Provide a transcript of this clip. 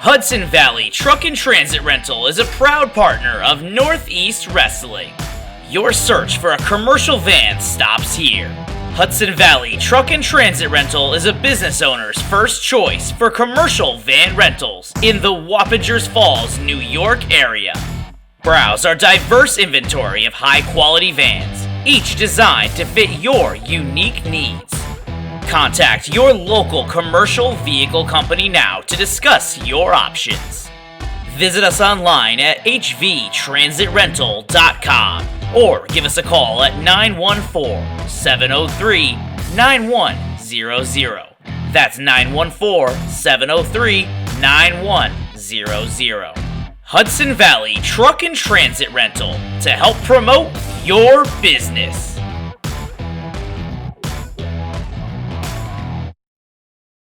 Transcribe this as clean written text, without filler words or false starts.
Hudson Valley Truck and Transit Rental is a proud partner of Northeast Wrestling. Your search for a commercial van stops here. Hudson Valley Truck and Transit Rental is a business owner's first choice for commercial van rentals in the Wappingers Falls, New York area. Browse our diverse inventory of high-quality vans, each designed to fit your unique needs. Contact your local commercial vehicle company now to discuss your options. Visit us online at hvtransitrental.com or give us a call at 914-703-9100. That's 914-703-9100. Hudson Valley Truck and Transit Rental to help promote your business.